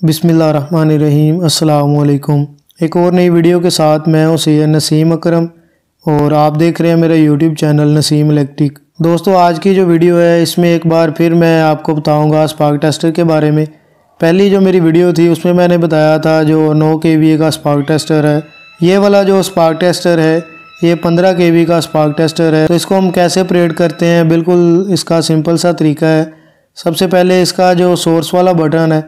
बिस्मिल्लाहिर्रहमानिर्रहीम। अस्सलाम वालेकुम। एक और नई वीडियो के साथ मैं हूं सैयद नसीम अकरम और आप देख रहे हैं मेरा यूट्यूब चैनल नसीम इलेक्ट्रिक। दोस्तों, आज की जो वीडियो है इसमें एक बार फिर मैं आपको बताऊंगा स्पार्क टेस्टर के बारे में। पहली जो मेरी वीडियो थी उसमें मैंने बताया था जो 9 kVA का स्पार्क टेस्टर है, ये वाला जो स्पार्क टेस्टर है ये 15 kV का स्पार्क टेस्टर है। तो इसको हम कैसे ऑपरेट करते हैं, बिल्कुल इसका सिंपल सा तरीका है। सबसे पहले इसका जो सोर्स वाला बटन है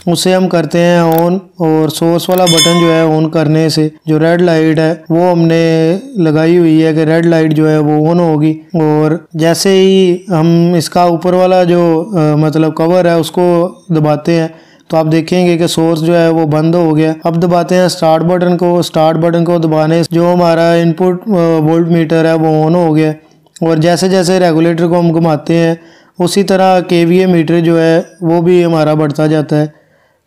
उसे हम करते हैं ऑन, और सोर्स वाला बटन जो है ऑन करने से जो रेड लाइट है वो हमने लगाई हुई है कि रेड लाइट जो है वो ऑन होगी। और जैसे ही हम इसका ऊपर वाला जो मतलब कवर है उसको दबाते हैं तो आप देखेंगे कि सोर्स जो है वो बंद हो गया। अब दबाते हैं स्टार्ट बटन को। स्टार्ट बटन को दबाने से जो हमारा इनपुट वोल्ट मीटर है वो ऑन हो गया, और जैसे जैसे रेगुलेटर को हम घुमाते हैं उसी तरह केवीए मीटर जो है वो भी हमारा बढ़ता जाता है।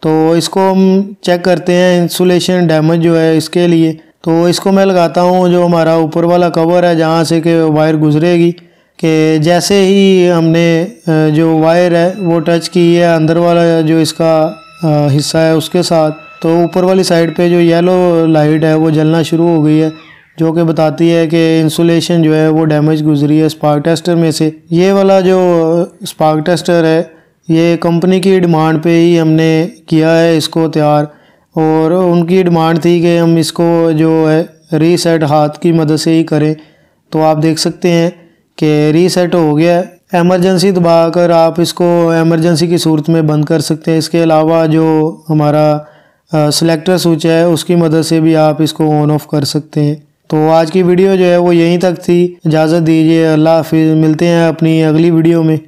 तो इसको हम चेक करते हैं इंसुलेशन डैमेज जो है इसके लिए। तो इसको मैं लगाता हूँ जो हमारा ऊपर वाला कवर है जहाँ से कि वायर गुजरेगी, कि जैसे ही हमने जो वायर है वो टच की है अंदर वाला जो इसका हिस्सा है उसके साथ, तो ऊपर वाली साइड पे जो येलो लाइट है वो जलना शुरू हो गई है, जो कि बताती है कि इंसुलेशन जो है वो डैमेज गुजरी है स्पार्क टेस्टर में से। ये वाला जो स्पार्क टेस्टर है ये कंपनी की डिमांड पे ही हमने किया है इसको तैयार, और उनकी डिमांड थी कि हम इसको जो है रीसेट हाथ की मदद से ही करें। तो आप देख सकते हैं कि रीसेट हो गया है। एमरजेंसी दबाकर आप इसको एमरजेंसी की सूरत में बंद कर सकते हैं। इसके अलावा जो हमारा सेलेक्टर स्विच है उसकी मदद से भी आप इसको ऑन ऑफ कर सकते हैं। तो आज की वीडियो जो है वो यहीं तक थी। इजाज़त दीजिए, अल्लाह हाफिज़। मिलते हैं अपनी अगली वीडियो में।